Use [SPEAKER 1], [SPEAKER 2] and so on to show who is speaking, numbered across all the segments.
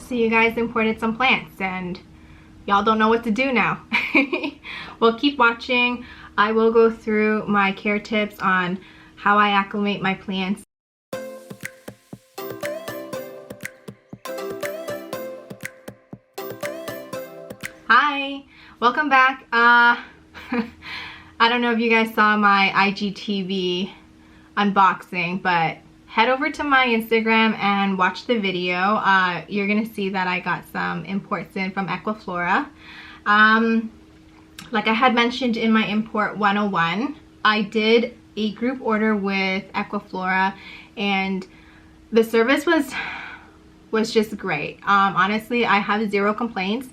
[SPEAKER 1] So you guys imported some plants and y'all don't know what to do now. Well, keep watching. I will go through my care tips on how I acclimate my plants. Hi, welcome back. I don't know if you guys saw my IGTV unboxing, but head over to my Instagram and watch the video. You're gonna see that I got some imports in from Equiflora. Like I had mentioned in my import 101, I did a group order with Equiflora and the service was just great. Honestly, I have zero complaints.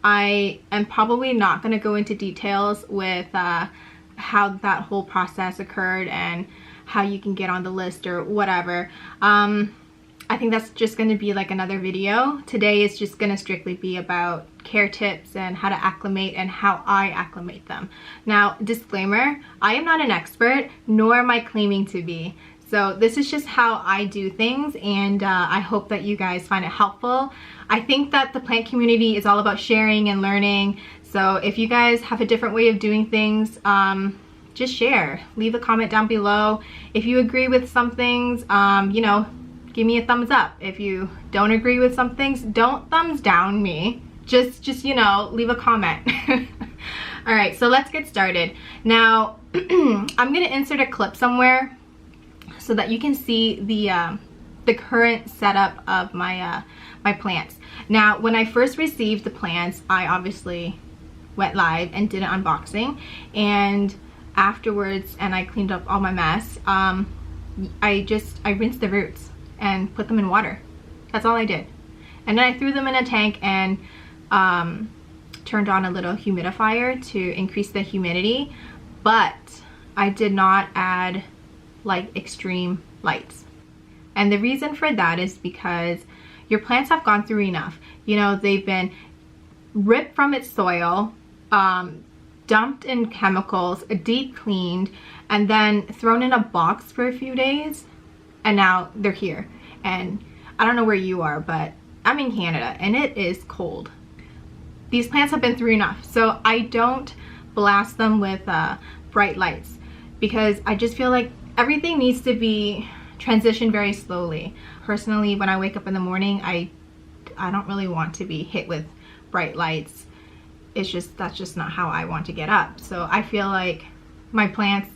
[SPEAKER 1] I am probably not going to go into details with how that whole process occurred and how you can get on the list or whatever. I think that's just going to be like another video. Today is just going to strictly be about care tips and how to acclimate and how I acclimate them. Now, disclaimer, I am not an expert, nor am I claiming to be. So this is just how I do things, and I hope that you guys find it helpful. I think that the plant community is all about sharing and learning. So if you guys have a different way of doing things, just share. Leave a comment down below. If you agree with some things, you know, give me a thumbs up. If you don't agree with some things, don't thumbs down me. Just you know, leave a comment. All right, so let's get started. Now, I'm gonna insert a clip somewhere so that you can see the current setup of my my plants. Now, when I first received the plants, I obviously went live and did an unboxing, and afterwards, and I cleaned up all my mess, I rinsed the roots and put them in water. That's all I did. And then I threw them in a tank and turned on a little humidifier to increase the humidity, but I did not add like extreme lights. And the reason for that is because your plants have gone through enough. You know, they've been ripped from its soil, dumped in chemicals, deep cleaned, and then thrown in a box for a few days, and now they're here. And I don't know where you are, but I'm in Canada and it is cold. These plants have been through enough, so I don't blast them with bright lights, because I just feel like everything needs to be transitioned very slowly. Personally, when I wake up in the morning, I don't really want to be hit with bright lights. It's just, that's just not how I want to get up. So I feel like my plants,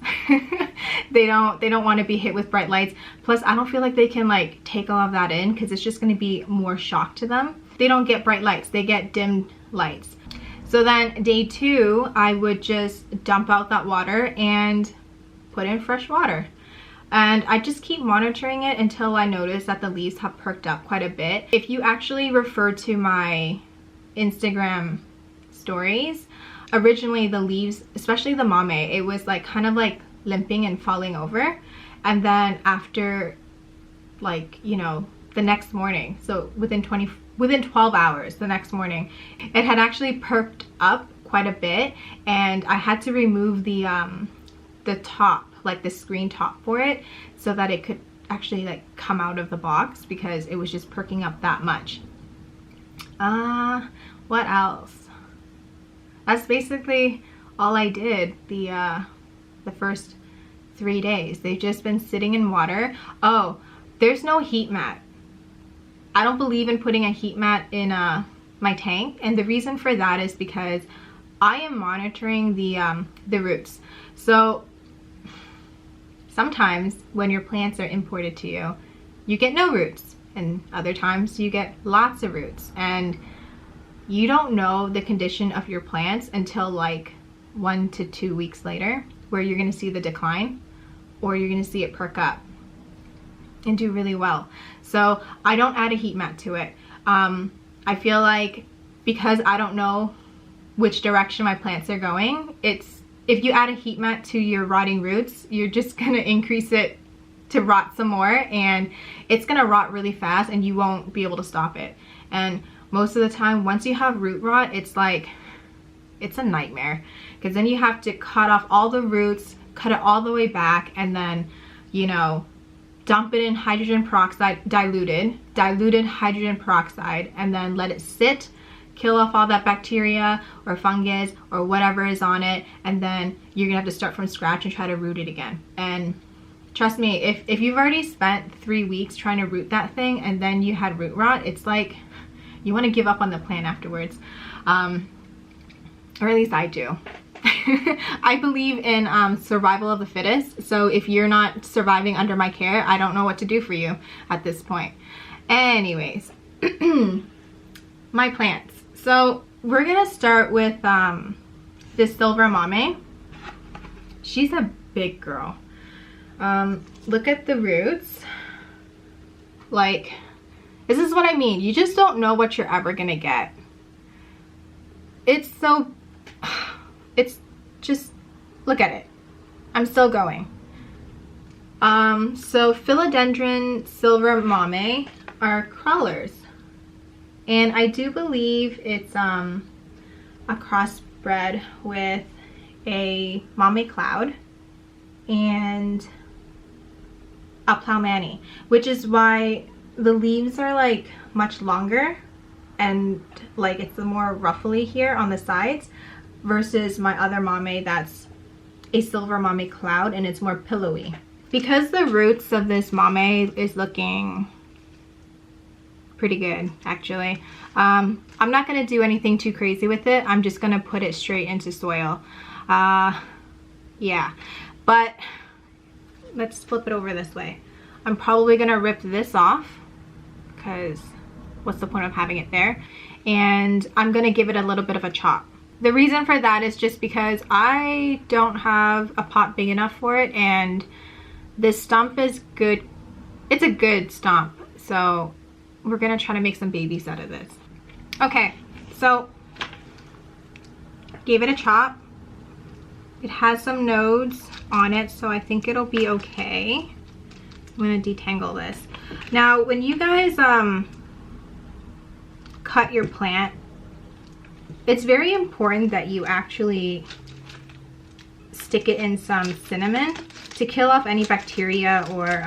[SPEAKER 1] they don't want to be hit with bright lights. Plus, I don't feel like they can like take all of that in, because it's just going to be more shock to them. They don't get bright lights, they get dimmed lights. So then day 2, I would just dump out that water and put in fresh water. And I just keep monitoring it until I notice that the leaves have perked up quite a bit. If you actually refer to my Instagram stories, originally the leaves, especially the Mamei, it was like kind of like limping and falling over. And then after, like, you know, the next morning, so within 12 hours the next morning, it had actually perked up quite a bit, and I had to remove the top, like the screen top for it, so that it could actually like come out of the box, because it was just perking up that much. What else? That's basically all I did the first 3 days. They've just been sitting in water. Oh, there's no heat mat. I don't believe in putting a heat mat in my tank, and the reason for that is because I am monitoring the roots. So sometimes when your plants are imported to you, you get no roots, and other times you get lots of roots, and you don't know the condition of your plants until like 1 to 2 weeks later, where you're going to see the decline, or you're going to see it perk up and do really well. So I don't add a heat mat to it. I feel like because I don't know which direction my plants are going, if you add a heat mat to your rotting roots, you're just gonna increase it to rot some more, and it's gonna rot really fast and you won't be able to stop it. And most of the time, once you have root rot, it's like, it's a nightmare, because then you have to cut off all the roots, cut it all the way back, and then, you know, dump it in hydrogen peroxide, diluted hydrogen peroxide, and then let it sit, kill off all that bacteria or fungus or whatever is on it, and then you're gonna have to start from scratch and try to root it again. And trust me, if you've already spent 3 weeks trying to root that thing and then you had root rot, it's like you want to give up on the plant afterwards, or at least I do. I believe in survival of the fittest, so if you're not surviving under my care, I don't know what to do for you at this point. Anyways, my plants. So we're gonna start with this silver Mamei. She's a big girl. Look at the roots. Like, this is what I mean. You just don't know what you're ever gonna get. It's just, look at it. I'm still going. So Philodendron silver Mamei are crawlers. And I do believe it's a crossbred with a Mamei cloud and a Ploumani, which is why the leaves are like much longer and like it's more ruffly here on the sides versus my other Mamei that's a silver Mamei cloud and it's more pillowy. Because the roots of this Mamei is looking pretty good actually, I'm not going to do anything too crazy with it. I'm just going to put it straight into soil. Yeah, but let's flip it over this way. I'm probably going to rip this off because what's the point of having it there? And I'm going to give it a little bit of a chop. The reason for that is just because I don't have a pot big enough for it, and this stump is good. It's a good stump, so we're gonna try to make some babies out of this. Okay, so gave it a chop. It has some nodes on it, so I think it'll be okay. I'm gonna detangle this. Now, when you guys cut your plant, it's very important that you actually stick it in some cinnamon to kill off any bacteria or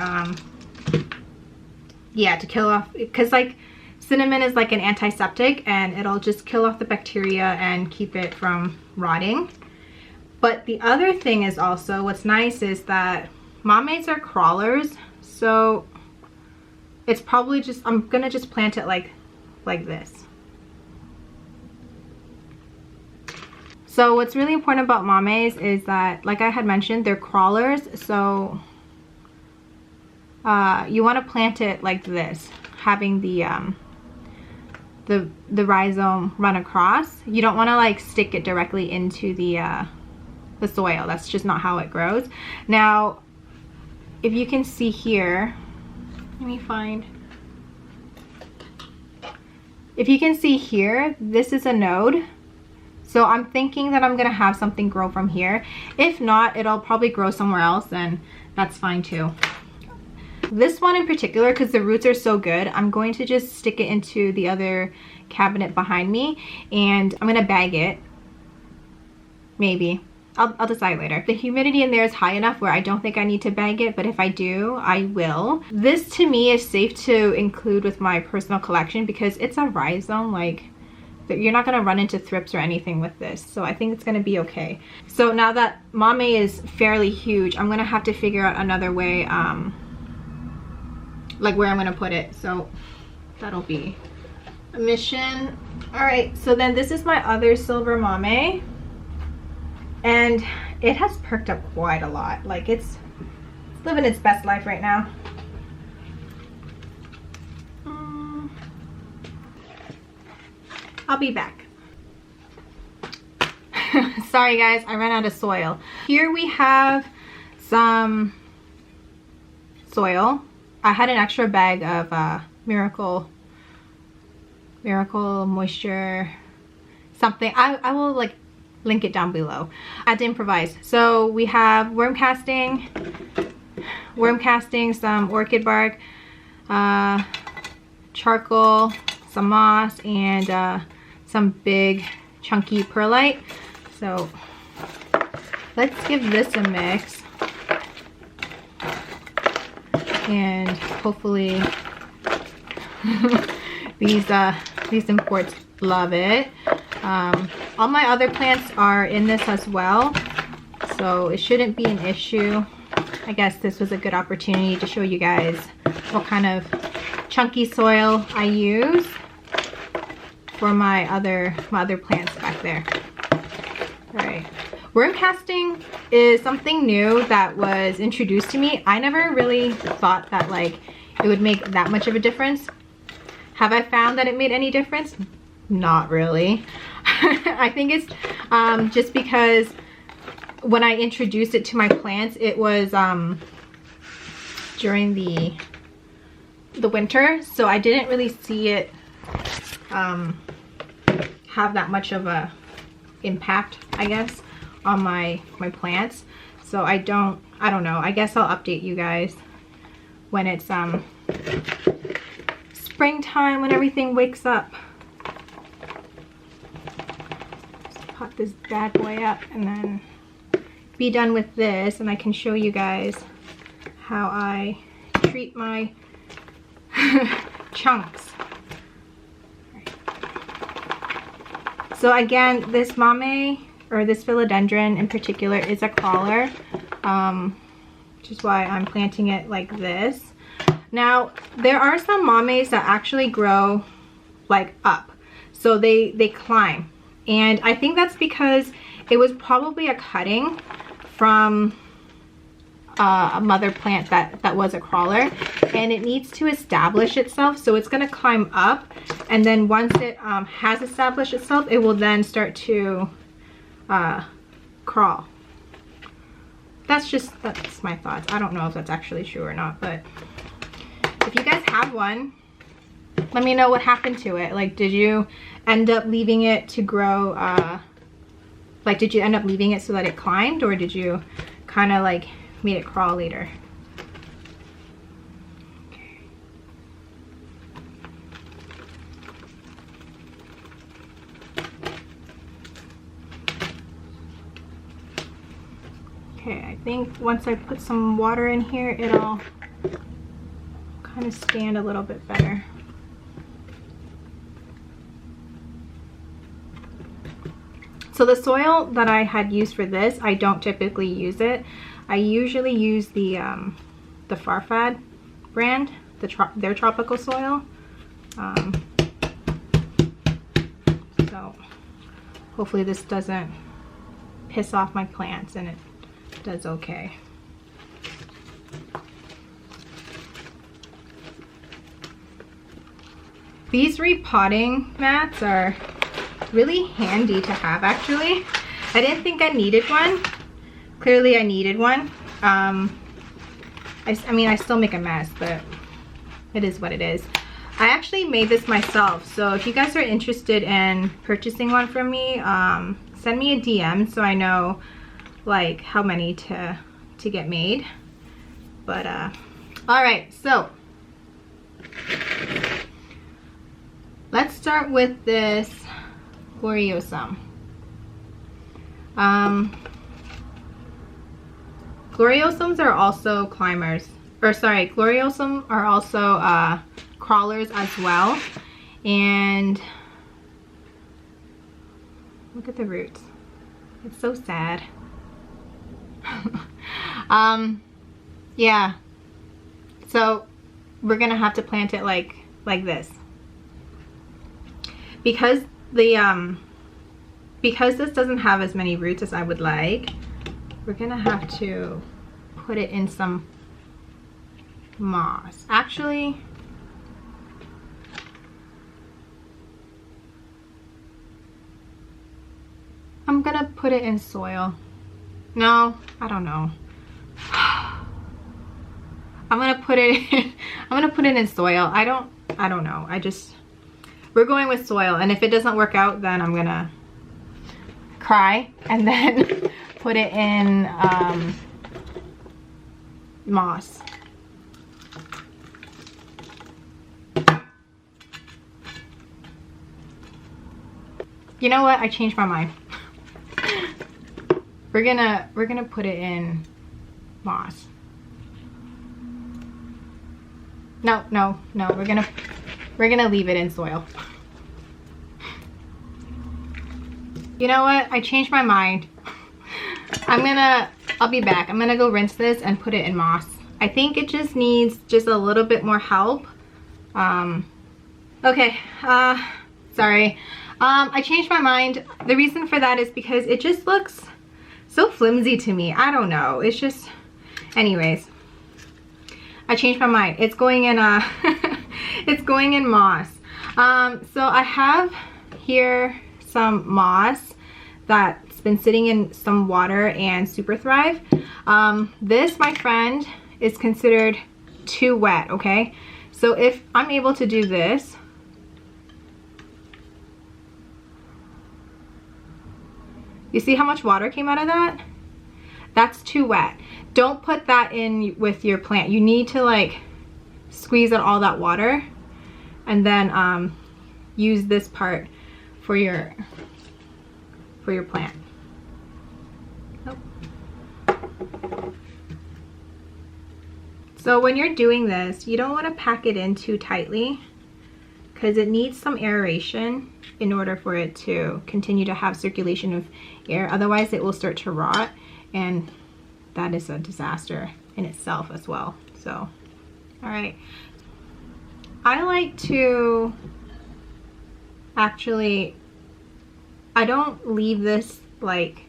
[SPEAKER 1] yeah, to kill off, because like cinnamon is like an antiseptic and it'll just kill off the bacteria and keep it from rotting. But the other thing is also, what's nice is that Mameis are crawlers, so it's probably just, I'm gonna just plant it like this. So what's really important about Mameis is that, like I had mentioned, they're crawlers, so you want to plant it like this, having the rhizome run across. You don't want to like stick it directly into the soil. That's just not how it grows. Now, if you can see here, let me find. If you can see here, this is a node. So I'm thinking that I'm gonna have something grow from here. If not, it'll probably grow somewhere else, and that's fine too. This one in particular, because the roots are so good, I'm going to just stick it into the other cabinet behind me, and I'm gonna bag it. Maybe. I'll decide later. The humidity in there is high enough where I don't think I need to bag it, but if I do, I will. This to me is safe to include with my personal collection because it's a rhizome. Like, you're not gonna run into thrips or anything with this, so I think it's gonna be okay. So now that Mamei is fairly huge, I'm gonna have to figure out another way, like where I'm gonna put it. So that'll be a mission. All right, so then this is my other silver Mamei, and it has perked up quite a lot. Like it's living its best life right now. I'll be back. Sorry guys, I ran out of soil. Here we have some soil. I had an extra bag of Miracle Moisture something. I will like link it down below. I had to improvise. So we have worm casting, some orchid bark, charcoal, some moss, and some big chunky perlite. So let's give this a mix. and hopefully these imports love it. All my other plants are in this as well, so it shouldn't be an issue. I guess this was a good opportunity to show you guys what kind of chunky soil I use for my other plants back there. All right, worm casting is something new that was introduced to me. I never really thought that like it would make that much of a difference. Have I found that it made any difference? Not really. I think it's just because when I introduced it to my plants, it was during the winter, so I didn't really see it have that much of a impact, I guess, on my plants. So I don't know. I guess I'll update you guys when it's springtime, when everything wakes up. Just pot this bad boy up and then be done with this, and I can show you guys how I treat my chunks. So again, this Mamei, or this philodendron in particular, is a crawler, which is why I'm planting it like this. Now, there are some Mameis that actually grow like up, so they climb, and I think that's because it was probably a cutting from a mother plant that was a crawler, and it needs to establish itself, so it's going to climb up, and then once it has established itself, it will then start to crawl. That's my thoughts. I don't know if that's actually true or not, but if you guys have one, let me know what happened to it. Like, did you end up leaving it to grow, like, did you end up leaving it so that it climbed, or did you kind of like made it crawl later? Okay, I think once I put some water in here, it'll kind of stand a little bit better. So the soil that I had used for this, I don't typically use it. I usually use the Farfad brand, their tropical soil. So hopefully this doesn't piss off my plants, and it does okay. These repotting mats are really handy to have, actually. I didn't think I needed one. Clearly I needed one. I mean, I still make a mess, but it is what it is. I actually made this myself, so if you guys are interested in purchasing one from me, send me a DM so I know like how many to get made. But all right, so let's start with this Gloriosum. Gloriosums are also climbers, or sorry, Gloriosum are also crawlers as well. And look at the roots. It's so sad. Yeah. So we're gonna have to plant it like this. Because because this doesn't have as many roots as I would like, we're gonna have to put it in some moss. Actually, I'm gonna put it in soil. No, I don't know. I'm gonna put it in soil. I don't know. We're going with soil, and if it doesn't work out, then I'm gonna cry and then put it in moss. You know what? I changed my mind. We're gonna put it in moss. No, no, no. We're gonna leave it in soil. You know what? I changed my mind. I'll be back. I'm gonna go rinse this and put it in moss. I think it just needs just a little bit more help. Okay, sorry. I changed my mind. The reason for that is because it just looks so flimsy to me. I don't know. It's just, anyways. I changed my mind. It's going in it's going in moss. So I have here some moss that's been sitting in some water and super thrive. This, my friend, is considered too wet, okay? So if I'm able to do this, you see how much water came out of that? That's too wet. Don't put that in with your plant. You need to like squeeze out all that water and then use this part for your plant. Nope. So when you're doing this, you don't want to pack it in too tightly because it needs some aeration in order for it to continue to have circulation of air. Otherwise it will start to rot, and that is a disaster in itself as well. So, all right. I like to actually, I don't leave this like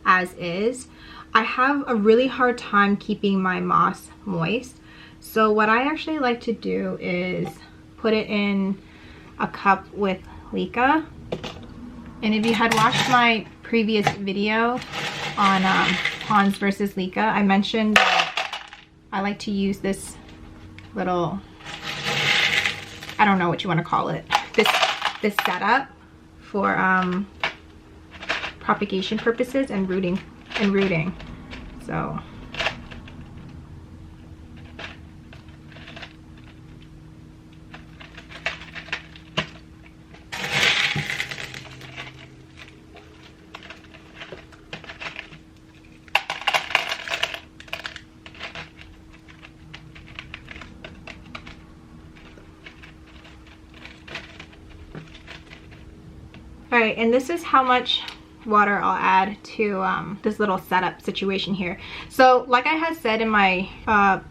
[SPEAKER 1] as is. I have a really hard time keeping my moss moist. So what I actually like to do is put it in a cup with leca. And if you had watched my previous video on ponds versus leca, I mentioned that I like to use this little, I don't know what you want to call it, this setup for propagation purposes and rooting. So all right, and this is how much water I'll add to this little setup situation here. So like I had said in my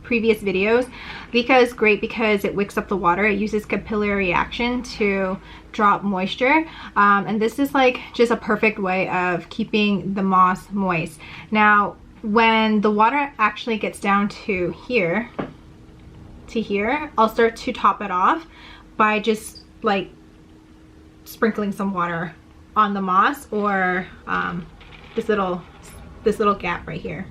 [SPEAKER 1] previous videos, leca is great because it wicks up the water. It uses capillary action to drop moisture, and this is like just a perfect way of keeping the moss moist. Now when the water actually gets down to here, I'll start to top it off by just like sprinkling some water on the moss or this little gap right here.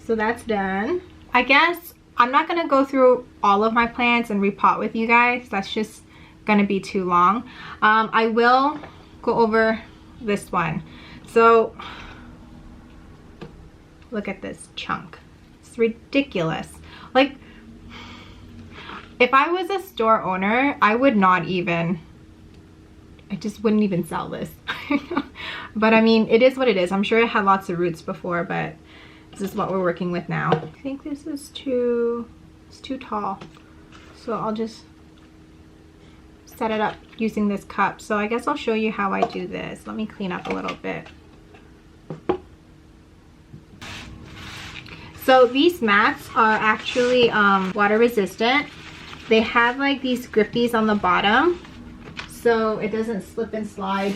[SPEAKER 1] So that's done. I guess I'm not gonna go through all of my plants and repot with you guys. That's just gonna be too long. I will go over this one. So look at this chunk. It's ridiculous. Like, if I was a store owner, I would not even, I just wouldn't even sell this. But I mean, it is what it is. I'm sure it had lots of roots before, but this is what we're working with now. I think this is it's too tall. So I'll just set it up using this cup. So I guess I'll show you how I do this. Let me clean up a little bit. So these mats are actually water resistant. They have like these grippies on the bottom, so it doesn't slip and slide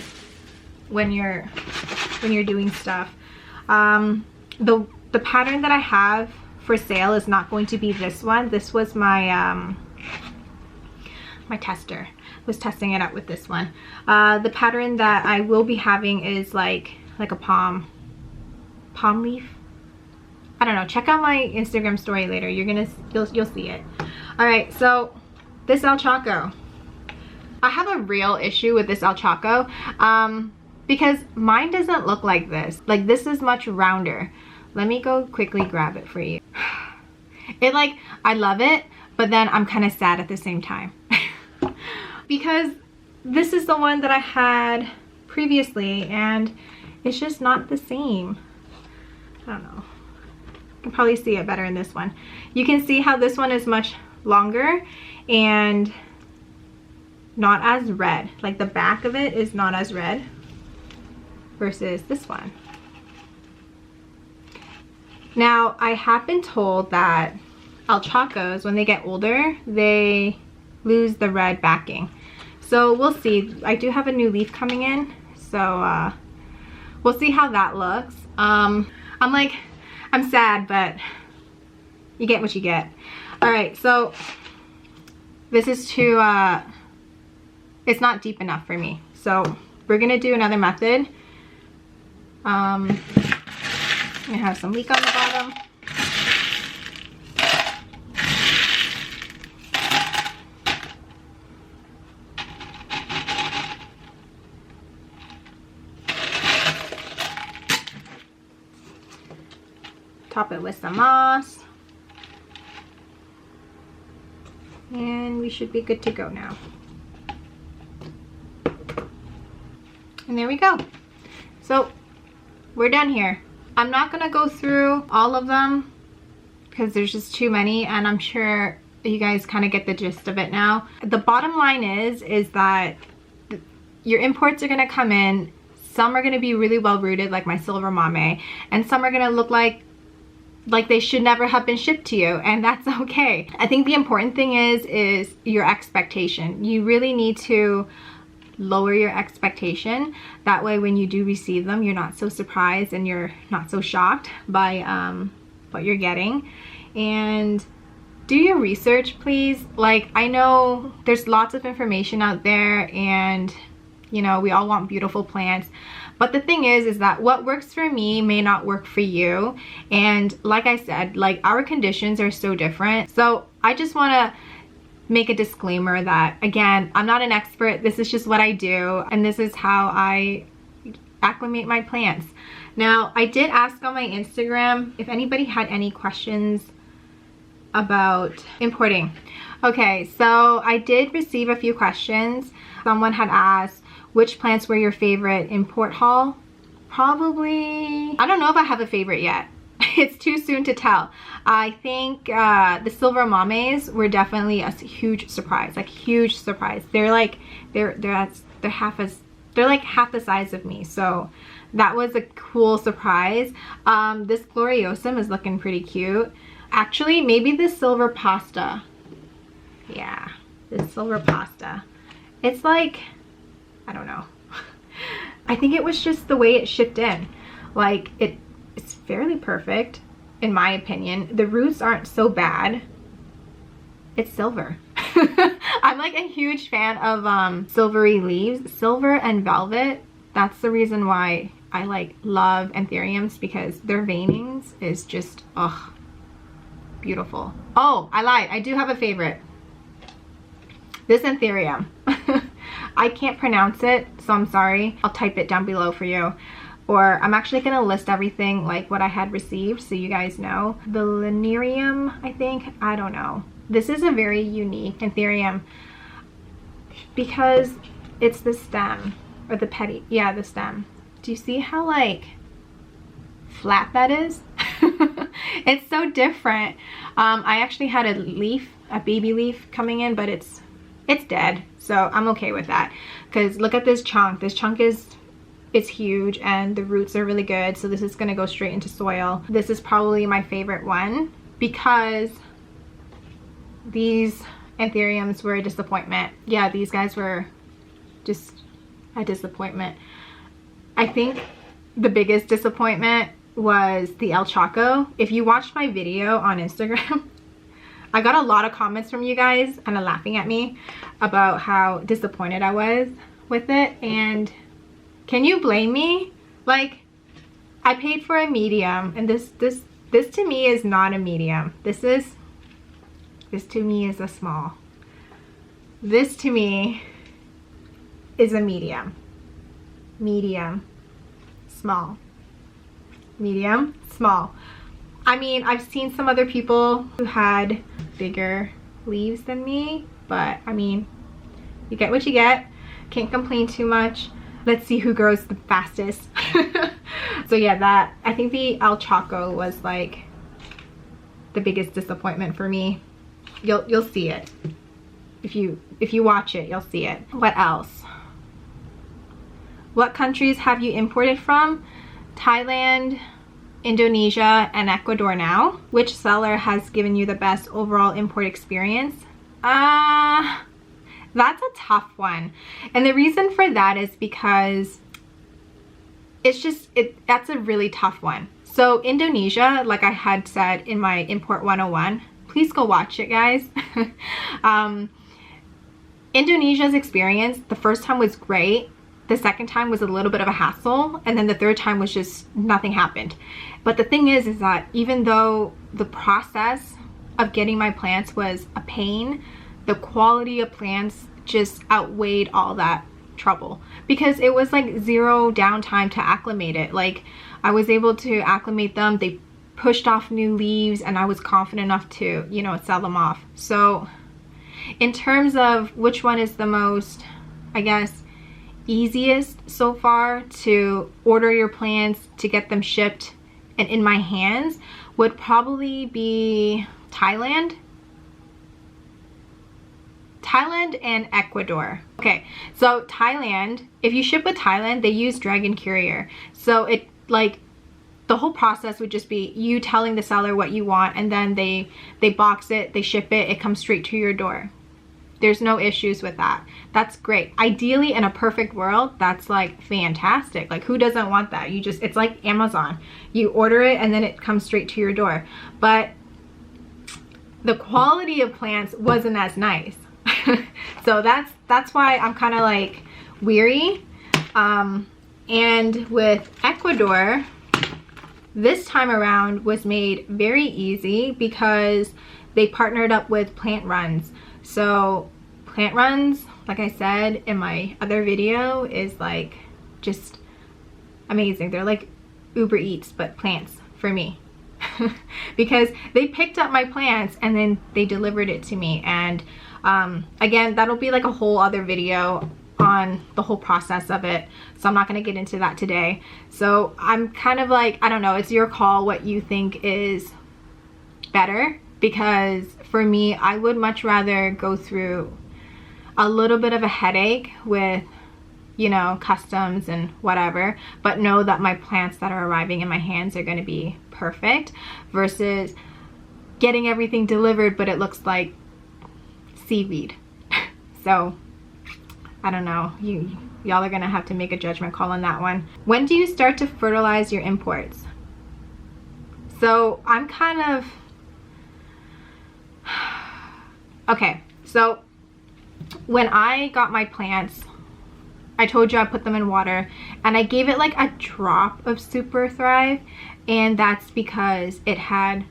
[SPEAKER 1] when you're doing stuff. The pattern that I have for sale is not going to be this one. This was my my tester. I was testing it out with this one. The pattern that I will be having is like a palm leaf. I don't know. Check out my Instagram story later. You'll see it. All right, so this El Choco. I have a real issue with this El Choco because mine doesn't look like this. Like, this is much rounder. Let me go quickly grab it for you. It, like, I love it, but then I'm kind of sad at the same time. Because this is the one that I had previously and it's just not the same. I don't know. You can probably see it better in this one. You can see how this one is much longer and not as red. Like the back of it is not as red versus this one. Now, I have been told that El Chocos, when they get older, they lose the red backing. So we'll see. I do have a new leaf coming in, so we'll see how that looks. I'm sad, but you get what you get. All right, so this is too, it's not deep enough for me. So we're gonna do another method. I have some leek on the bottom. Top it with some moss. And we should be good to go now. And there we go. So we're done here. I'm not gonna go through all of them because there's just too many, and I'm sure you guys kind of get the gist of it now. The bottom line is that your imports are gonna come in. Some are gonna be really well rooted, like my silver Mamei, and some are gonna look like they should never have been shipped to you, and that's okay. I think the important thing is your expectation. You really need to lower your expectation. That way when you do receive them, you're not so surprised and you're not so shocked by what you're getting. And do your research, please. Like, I know there's lots of information out there, and you know, we all want beautiful plants, but the thing is that what works for me may not work for you. And like I said, like, our conditions are so different. So I just want to make a disclaimer that, again, I'm not an expert. This is just what I do, and this is how I acclimate my plants. Now, I did ask on my Instagram if anybody had any questions about importing. Okay, so I did receive a few questions. Someone had asked which plants were your favorite import haul. Probably, I don't know if I have a favorite yet. It's too soon to tell. I think the silver Mameis were definitely a huge surprise, like huge surprise. They're like they're half the size of me, so that was a cool surprise. This Gloriosum is looking pretty cute. Actually, maybe this silver pasta. Yeah, this silver pasta. It's like, I don't know. I think it was just the way it shipped in. Like, it's fairly perfect, in my opinion. The roots aren't so bad. It's silver. I'm like a huge fan of silvery leaves. Silver and velvet. That's the reason why I like love anthuriums, because their veinings is just, oh, beautiful. Oh, I lied. I do have a favorite. This anthurium. I can't pronounce it, so I'm sorry. I'll type it down below for you. Or I'm actually gonna list everything, like what I had received, so you guys know. Villenaorum, I think. I don't know. This is a very unique anthurium because it's the stem, or the petty. Yeah, the stem. Do you see how like flat that is? It's so different. I actually had a leaf, a baby leaf coming in, but it's dead, so I'm okay with that. Because look at this chunk. This chunk it's huge, and the roots are really good, so this is gonna go straight into soil. This is probably my favorite one because these anthuriums were a disappointment. Yeah, these guys were just a disappointment. I think the biggest disappointment was the El Choco. If you watched my video on Instagram, I got a lot of comments from you guys kind of laughing at me about how disappointed I was with it, and can you blame me? Like, I paid for a medium, and this to me is not a medium. This to me is a small. This to me is a medium. Medium, small. Medium, small. I mean, I've seen some other people who had bigger leaves than me, but I mean, you get what you get. Can't complain too much. Let's see who grows the fastest. So yeah, I think the El Choco was like the biggest disappointment for me. You'll see it. If you watch it, you'll see it. What else? What countries have you imported from? Thailand, Indonesia, and Ecuador now. Which seller has given you the best overall import experience? That's a tough one. And the reason for that is because that's a really tough one. So Indonesia, like I had said in my Import 101, please go watch it, guys. Indonesia's experience, the first time was great. The second time was a little bit of a hassle. And then the third time was just nothing happened. But the thing is that even though the process of getting my plants was a pain, the quality of plants just outweighed all that trouble, because it was like zero downtime to acclimate it. Like, I was able to acclimate them, they pushed off new leaves, and I was confident enough to, you know, sell them off. So in terms of which one is the most, I guess, easiest so far to order your plants, to get them shipped and in my hands, would probably be Thailand and Ecuador. Okay, so Thailand, if you ship with Thailand, they use Dragon Courier. So it, like, the whole process would just be you telling the seller what you want, and then they box it, they ship it, it comes straight to your door. There's no issues with that. That's great. Ideally, in a perfect world, that's like fantastic. Like, who doesn't want that? You just, it's like Amazon. You order it and then it comes straight to your door. But the quality of plants wasn't as nice. So that's why I'm kind of like weary. And with Ecuador, this time around was made very easy because they partnered up with Plant Runs. So Plant Runs, like I said in my other video, is like just amazing. They're like Uber Eats, but plants for me. Because they picked up my plants and then they delivered it to me. And again, that'll be like a whole other video on the whole process of it, so I'm not going to get into that today. So I'm kind of like, I don't know, it's your call what you think is better, because for me, I would much rather go through a little bit of a headache with, you know, customs and whatever, but know that my plants that are arriving in my hands are going to be perfect, versus getting everything delivered but it looks like seaweed. So I don't know, y'all are gonna have to make a judgment call on that one. When do you start to fertilize your imports? So I'm kind of okay, so when I got my plants, I told you I put them in water and I gave it like a drop of Super Thrive, and that's because it had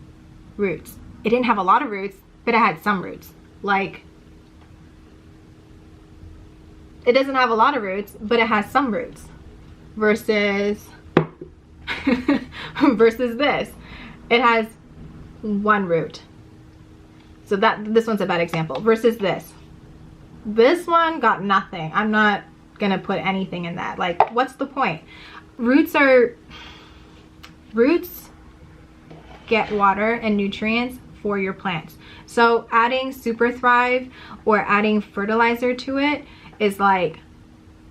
[SPEAKER 1] roots. It didn't have a lot of roots, but it had some roots. Like, it doesn't have a lot of roots, but it has some roots, versus versus this. It has one root. So this one's a bad example. Versus this one got nothing. I'm not gonna put anything in that. Like, what's the point? Roots get water and nutrients for your plants. So adding Super Thrive or adding fertilizer to it is like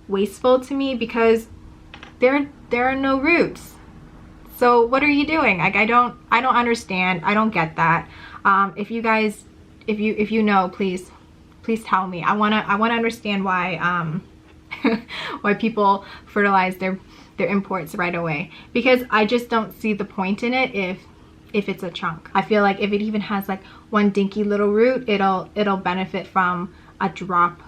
[SPEAKER 1] wasteful to me, because there are no roots. So what are you doing? Like, I don't understand. I don't get that. If you guys, if you know, please tell me. I wanna understand why why people fertilize their imports right away, because I just don't see the point in it if it's a chunk. I feel like if it even has like one dinky little root, it'll benefit from a drop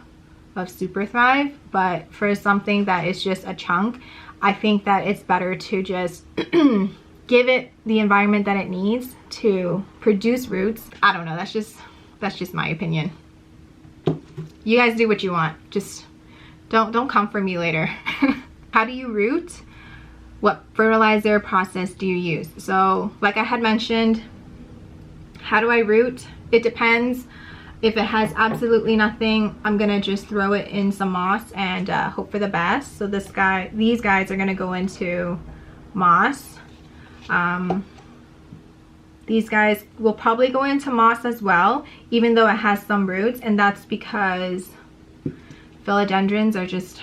[SPEAKER 1] of Super Thrive. But for something that is just a chunk, I think that it's better to just give it the environment that it needs to produce roots. I don't know, that's just my opinion. You guys do what you want. Just don't come for me later. How do you root? What fertilizer process do you use? So like I had mentioned, how do I root? It depends. If it has absolutely nothing, I'm gonna just throw it in some moss and hope for the best. So these guys are gonna go into moss. These guys will probably go into moss as well, even though it has some roots, and that's because philodendrons are just,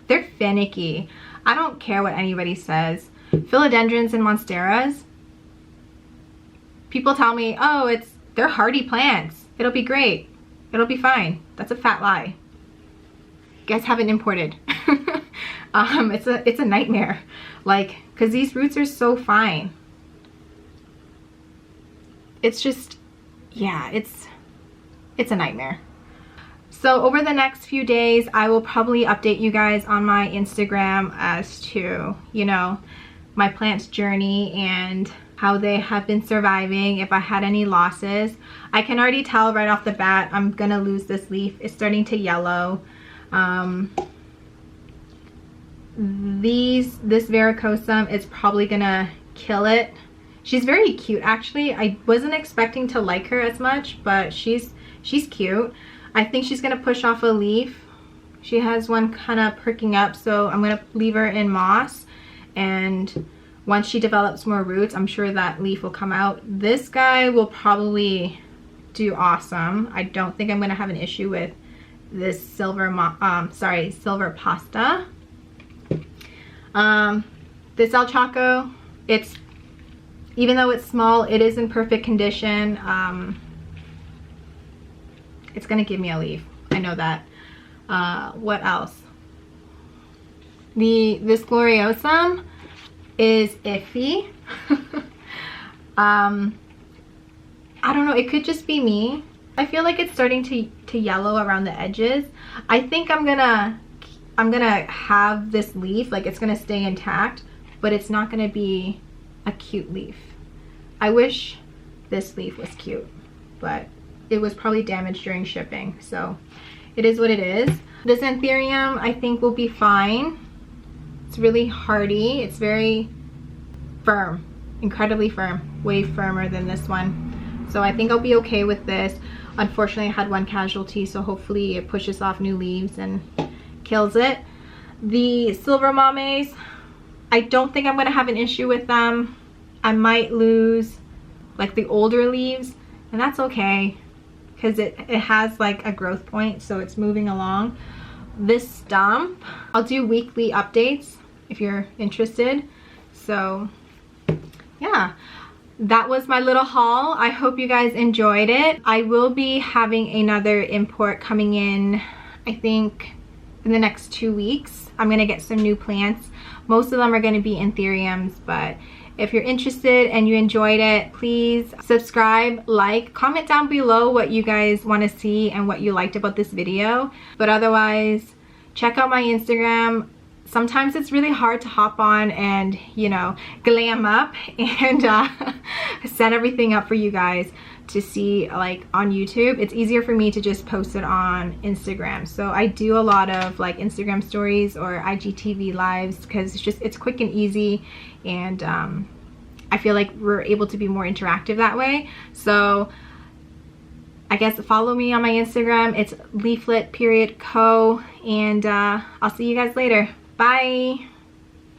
[SPEAKER 1] they're finicky. I don't care what anybody says. Philodendrons and monsteras, people tell me, oh, they're hardy plants. It'll be great. It'll be fine. That's a fat lie. You guys haven't imported. It's a nightmare. Like, because these roots are so fine. It's just, yeah, it's a nightmare. So over the next few days, I will probably update you guys on my Instagram as to, you know, my plant journey and how they have been surviving, if I had any losses. I can already tell right off the bat I'm gonna lose this leaf. It's starting to yellow. This Verrucosum is probably gonna kill it. She's very cute actually. I wasn't expecting to like her as much, but she's cute. I think she's gonna push off a leaf. She has one kind of perking up, so I'm gonna leave her in moss, and once she develops more roots, I'm sure that leaf will come out. This guy will probably do awesome. I don't think I'm gonna have an issue with this silver pasta. This El Choco, even though it's small, it is in perfect condition. It's gonna give me a leaf. I know that. What else? This Gloriosum is iffy. I don't know, it could just be me. I feel like it's starting to yellow around the edges. I think I'm gonna have this leaf, like it's gonna stay intact, but it's not gonna be a cute leaf. I wish this leaf was cute, but it was probably damaged during shipping, so it is what it is. This Anthurium I think will be fine. It's really hardy. It's very firm, incredibly firm, way firmer than this one. So I think I'll be okay with this. Unfortunately, I had one casualty, so hopefully it pushes off new leaves and kills it. The silver Mameis, I don't think I'm gonna have an issue with them. I might lose like the older leaves, and that's okay because it has like a growth point, so it's moving along. This stump, I'll do weekly updates if you're interested. So yeah, that was my little haul. I hope you guys enjoyed it. I will be having another import coming in, I think in the next 2 weeks. I'm gonna get some new plants. Most of them are gonna be Anthuriums, but if you're interested and you enjoyed it, please subscribe, like, comment down below what you guys want to see and what you liked about this video. But otherwise, check out my Instagram. Sometimes it's really hard to hop on and, you know, glam up and set everything up for you guys to see like on YouTube. It's easier for me to just post it on Instagram. So I do a lot of like Instagram stories or IGTV lives because it's quick and easy, and I feel like we're able to be more interactive that way. So I guess follow me on my Instagram. It's leaflet.co, and I'll see you guys later. Bye.